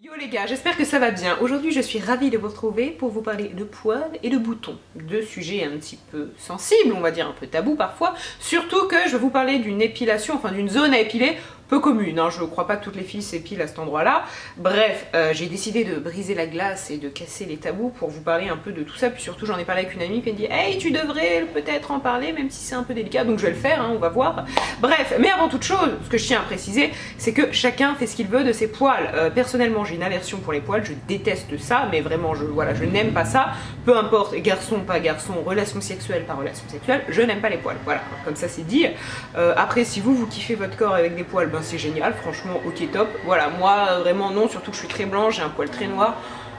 Yo les gars, j'espère que ça va bien. Aujourd'hui je suis ravie de vous retrouver pour vous parler de poils et de boutons. Deux sujets un petit peu sensibles, on va dire un peu tabous parfois. Surtout que je vais vous parler d'une épilation, enfin d'une zone à épiler peu commune, hein. Je crois pas que toutes les filles s'épilent à cet endroit-là. Bref, j'ai décidé de briser la glace et de casser les tabous pour vous parler un peu de tout ça. Puis surtout j'en ai parlé avec une amie qui me dit « Hey, tu devrais peut-être en parler, même si c'est un peu délicat. » Donc je vais le faire, hein, on va voir. Bref, mais avant toute chose, ce que je tiens à préciser, c'est que chacun fait ce qu'il veut de ses poils. Personnellement, j'ai une aversion pour les poils, je déteste ça, mais vraiment, je n'aime pas ça. Peu importe, garçon, pas garçon, relation sexuelle, pas relation sexuelle, je n'aime pas les poils. Voilà, comme ça c'est dit. Après, si vous kiffez votre corps avec des poils, ben c'est génial, franchement, ok top. Voilà, moi vraiment non, surtout que je suis très blanche, j'ai un poil très noir.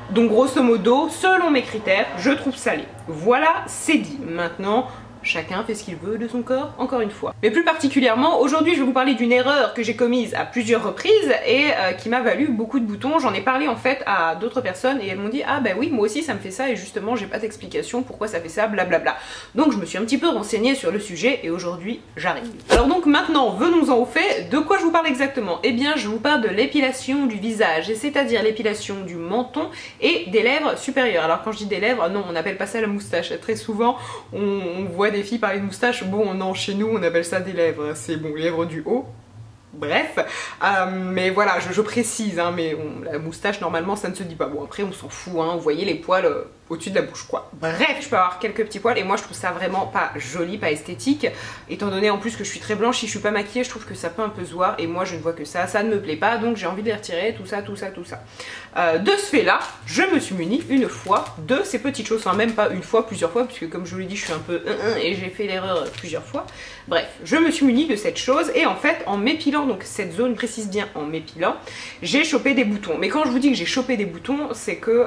Donc grosso modo, selon mes critères, je trouve ça laid. Voilà, c'est dit. Maintenant, chacun fait ce qu'il veut de son corps, encore une fois. Mais plus particulièrement, aujourd'hui je vais vous parler d'une erreur que j'ai commise à plusieurs reprises et qui m'a valu beaucoup de boutons. J'en ai parlé en fait à d'autres personnes et elles m'ont dit « Ah bah oui, moi aussi ça me fait ça et justement j'ai pas d'explication pourquoi ça fait ça, blablabla. » Donc je me suis un petit peu renseignée sur le sujet et aujourd'hui j'arrive. Alors donc maintenant, venons-en au fait. De quoi je vous parle exactement? Eh bien je vous parle de l'épilation du visage, c'est-à-dire l'épilation du menton et des lèvres supérieures. Alors quand je dis des lèvres, non, on n'appelle pas ça la moustache. Très souvent, on voit des filles parler de moustache, bon non, chez nous on appelle ça des lèvres, c'est bon, les lèvres du haut. Bref, mais voilà, je précise, hein, mais la moustache normalement ça ne se dit pas. Bon après on s'en fout, hein, vous voyez les poils au-dessus de la bouche quoi. Bref, je peux avoir quelques petits poils et moi je trouve ça vraiment pas joli, pas esthétique. Étant donné en plus que je suis très blanche, si je suis pas maquillée, je trouve que ça peut un peu se voir et moi je ne vois que ça ne me plaît pas, donc j'ai envie de les retirer, tout ça. De ce fait là, je me suis munie une fois de ces petites choses, enfin même pas une fois, plusieurs fois, puisque comme je vous l'ai dit, je suis un peu et j'ai fait l'erreur plusieurs fois. Bref, je me suis munie de cette chose et en fait en m'épilant, donc cette zone précise bien en m'épilant, j'ai chopé des boutons. Mais quand je vous dis que j'ai chopé des boutons, c'est que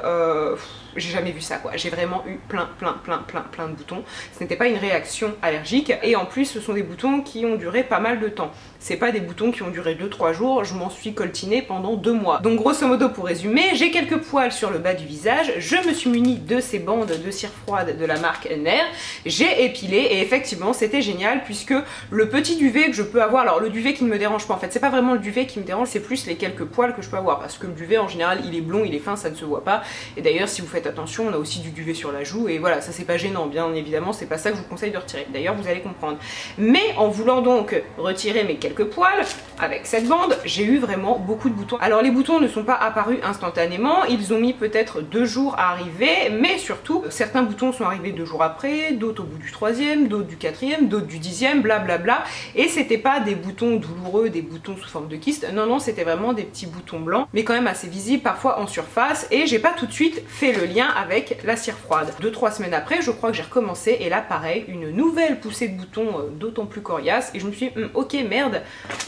j'ai jamais vu ça quoi, j'ai vraiment eu plein de boutons. Ce n'était pas une réaction allergique et en plus ce sont des boutons qui ont duré pas mal de temps. C'est pas des boutons qui ont duré 2-3 jours, je m'en suis coltinée pendant 2 mois. Donc grosso modo pour résumer, j'ai quelques poils sur le bas du visage, je me suis munie de ces bandes de cire froide de la marque Nair, j'ai épilé et effectivement c'était génial puisque le petit duvet que je peux avoir, alors le duvet qui ne me dérange pas en fait, c'est pas vraiment le duvet qui me dérange, c'est plus les quelques poils que je peux avoir parce que le duvet en général il est blond, il est fin, ça ne se voit pas et d'ailleurs si vous faites attention on a aussi du duvet sur la joue et voilà, ça c'est pas gênant, bien évidemment c'est pas ça que je vous conseille de retirer, d'ailleurs vous allez comprendre. Mais en voulant donc retirer mes quelques poils avec cette bande, j'ai eu vraiment beaucoup de boutons. Alors les boutons ne sont pas apparus instantanément, ils ont mis peut-être 2 jours à arriver, mais surtout certains boutons sont arrivés 2 jours après, d'autres au bout du 3e, d'autres du 4e, d'autres du 10e, blablabla, et c'était pas des boutons douloureux, des boutons sous forme de kyste, non c'était vraiment des petits boutons blancs, mais quand même assez visibles, parfois en surface, et j'ai pas tout de suite fait le lien avec la cire froide. 2-3 semaines après, je crois que j'ai recommencé, et là pareil, une nouvelle poussée de boutons d'autant plus coriace, et je me suis dit, ok merde,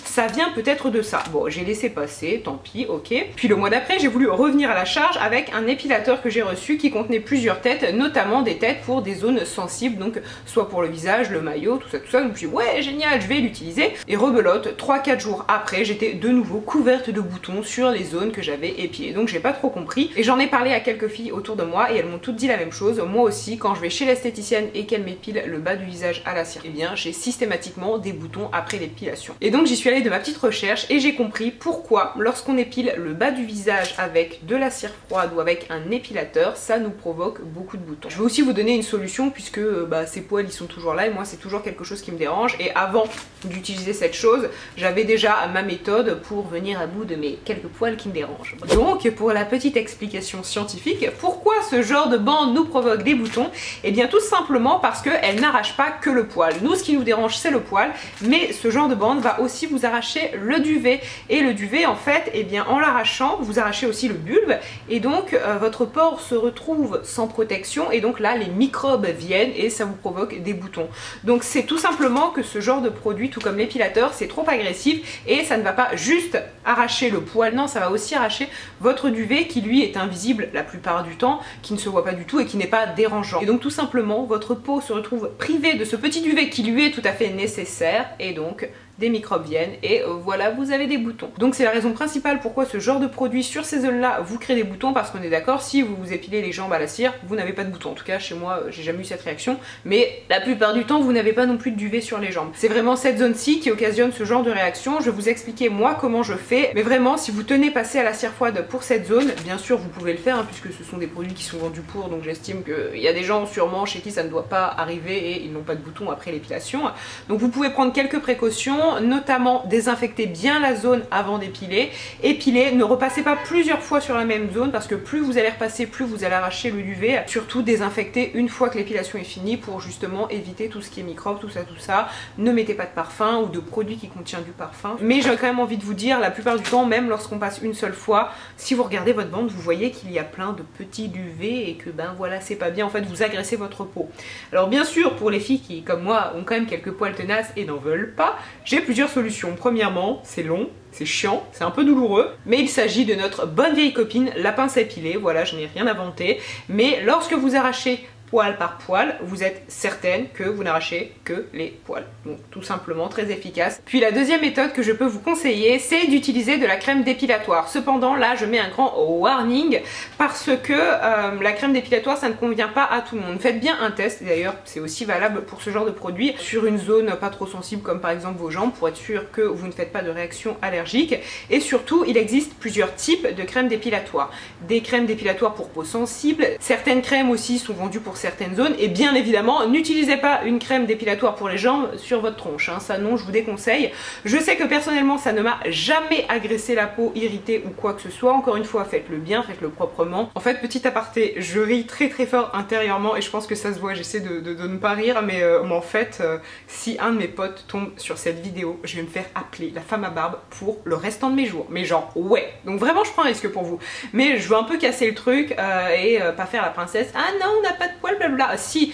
ça vient peut-être de ça. Bon, j'ai laissé passer, tant pis, ok. Puis le mois d'après, j'ai voulu revenir à la charge avec un épilateur que j'ai reçu qui contenait plusieurs têtes, notamment des têtes pour des zones sensibles, donc soit pour le visage, le maillot, tout ça. Donc je me suis dit, ouais, génial, je vais l'utiliser. Et rebelote, 3-4 jours après, j'étais de nouveau couverte de boutons sur les zones que j'avais épilées. Donc j'ai pas trop compris. Et j'en ai parlé à quelques filles autour de moi et elles m'ont toutes dit la même chose. Moi aussi, quand je vais chez l'esthéticienne et qu'elle m'épile le bas du visage à la cire, eh bien j'ai systématiquement des boutons après l'épilation. Et donc j'y suis allée de ma petite recherche et j'ai compris pourquoi lorsqu'on épile le bas du visage avec de la cire froide ou avec un épilateur, ça nous provoque beaucoup de boutons. Je vais aussi vous donner une solution puisque ces poils ils sont toujours là et moi c'est toujours quelque chose qui me dérange et avant d'utiliser cette chose, j'avais déjà ma méthode pour venir à bout de mes quelques poils qui me dérangent. Donc pour la petite explication scientifique, pourquoi ce genre de bande nous provoque des boutons? Eh bien tout simplement parce qu'elle n'arrache pas que le poil. Nous ce qui nous dérange c'est le poil, mais ce genre de bande va aussi vous arracher le duvet et le duvet en fait, eh bien en l'arrachant vous arrachez aussi le bulbe et donc votre pore se retrouve sans protection et donc là les microbes viennent et ça vous provoque des boutons. Donc c'est tout simplement que ce genre de produit, tout comme l'épilateur, c'est trop agressif et ça ne va pas juste arracher le poil, non, ça va aussi arracher votre duvet qui lui est invisible la plupart du temps, qui ne se voit pas du tout et qui n'est pas dérangeant. Et donc tout simplement votre peau se retrouve privée de ce petit duvet qui lui est tout à fait nécessaire et donc des microbes viennent et voilà, vous avez des boutons. Donc c'est la raison principale pourquoi ce genre de produit sur ces zones-là vous crée des boutons, parce qu'on est d'accord, si vous vous épilez les jambes à la cire, vous n'avez pas de boutons. En tout cas, chez moi, j'ai jamais eu cette réaction, mais la plupart du temps, vous n'avez pas non plus de duvet sur les jambes. C'est vraiment cette zone-ci qui occasionne ce genre de réaction. Je vais vous expliquer moi comment je fais, mais vraiment, si vous tenez passer à la cire froide pour cette zone, bien sûr, vous pouvez le faire, hein, puisque ce sont des produits qui sont vendus pour, donc j'estime qu'il y a des gens sûrement chez qui ça ne doit pas arriver et ils n'ont pas de boutons après l'épilation. Donc vous pouvez prendre quelques précautions, notamment désinfecter bien la zone avant d'épiler. Épiler, ne repassez pas plusieurs fois sur la même zone, parce que plus vous allez repasser, plus vous allez arracher le duvet. Surtout désinfecter une fois que l'épilation est finie pour justement éviter tout ce qui est microbes, tout ça. Ne mettez pas de parfum ou de produit qui contient du parfum. Mais j'ai quand même envie de vous dire, la plupart du temps, même lorsqu'on passe une seule fois, si vous regardez votre bande, vous voyez qu'il y a plein de petits duvets et que ben voilà, c'est pas bien, en fait vous agressez votre peau. Alors bien sûr, pour les filles qui, comme moi, ont quand même quelques poils tenaces et n'en veulent pas, j'ai plusieurs solutions. Premièrement, c'est long, c'est chiant, c'est un peu douloureux, mais il s'agit de notre bonne vieille copine, la pince à épiler. Voilà, je n'ai rien inventé, mais lorsque vous arrachez poil par poil, vous êtes certaine que vous n'arrachez que les poils. Donc tout simplement, très efficace. Puis la deuxième méthode que je peux vous conseiller, c'est d'utiliser de la crème dépilatoire. Cependant, là, je mets un grand warning parce que la crème dépilatoire, ça ne convient pas à tout le monde. Faites bien un test, d'ailleurs, c'est aussi valable pour ce genre de produit, sur une zone pas trop sensible, comme par exemple vos jambes, pour être sûr que vous ne faites pas de réaction allergique. Et surtout, il existe plusieurs types de crèmes dépilatoires. Des crèmes dépilatoires pour peau sensible, certaines crèmes aussi sont vendues pour certaines zones, et bien évidemment n'utilisez pas une crème dépilatoire pour les jambes sur votre tronche, hein. Ça non, je vous déconseille. Je sais que personnellement ça ne m'a jamais agressé la peau, irritée ou quoi que ce soit. Encore une fois, faites-le bien, faites-le proprement. En fait, petit aparté, je ris très fort intérieurement et je pense que ça se voit, j'essaie de ne pas rire, mais en fait si un de mes potes tombe sur cette vidéo, je vais me faire appeler la femme à barbe pour le restant de mes jours, mais genre ouais. Donc vraiment je prends un risque pour vous, mais je veux un peu casser le truc et pas faire la princesse, ah non on n'a pas de poils blablabla. Si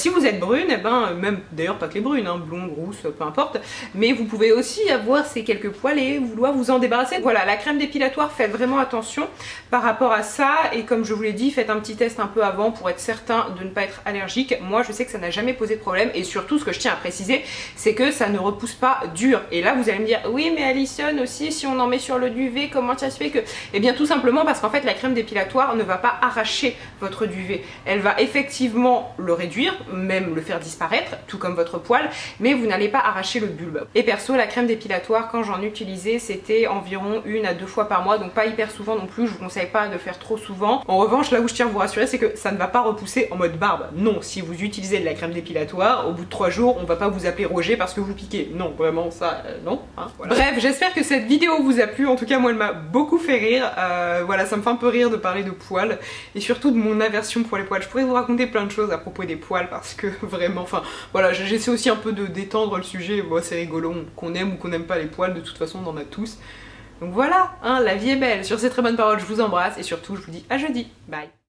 vous êtes brune, et ben même d'ailleurs pas que les brunes, hein, blonde, rousse, peu importe, mais vous pouvez aussi avoir ces quelques poils et vouloir vous en débarrasser. Voilà, la crème dépilatoire, faites vraiment attention par rapport à ça, et comme je vous l'ai dit, faites un petit test un peu avant pour être certain de ne pas être allergique. Moi je sais que ça n'a jamais posé de problème, et surtout ce que je tiens à préciser, c'est que ça ne repousse pas dur. Et là vous allez me dire, oui mais Alison aussi, si on en met sur le duvet, comment ça se fait que... Eh bien tout simplement parce qu'en fait la crème dépilatoire ne va pas arracher votre duvet, elle va effectivement le réduire, même le faire disparaître, tout comme votre poil, mais vous n'allez pas arracher le bulbe. Et perso, la crème dépilatoire, quand j'en utilisais, c'était environ 1 à 2 fois par mois, donc pas hyper souvent non plus, je vous conseille pas de faire trop souvent. En revanche, là où je tiens à vous rassurer, c'est que ça ne va pas repousser en mode barbe. Non, si vous utilisez de la crème dépilatoire, au bout de 3 jours, on va pas vous appeler Roger parce que vous piquez. Non, vraiment ça, non. Hein, voilà. Bref, j'espère que cette vidéo vous a plu, en tout cas moi elle m'a beaucoup fait rire. Voilà, ça me fait un peu rire de parler de poils, et surtout de mon aversion pour les poils. Je pourrais vous raconter plein de choses à propos des poils parce que vraiment, enfin voilà, j'essaie aussi un peu de détendre le sujet. Bon, c'est rigolo, qu'on aime ou qu'on n'aime pas les poils, de toute façon on en a tous. Donc voilà, hein, la vie est belle. Sur ces très bonnes paroles, je vous embrasse et surtout je vous dis à jeudi. Bye.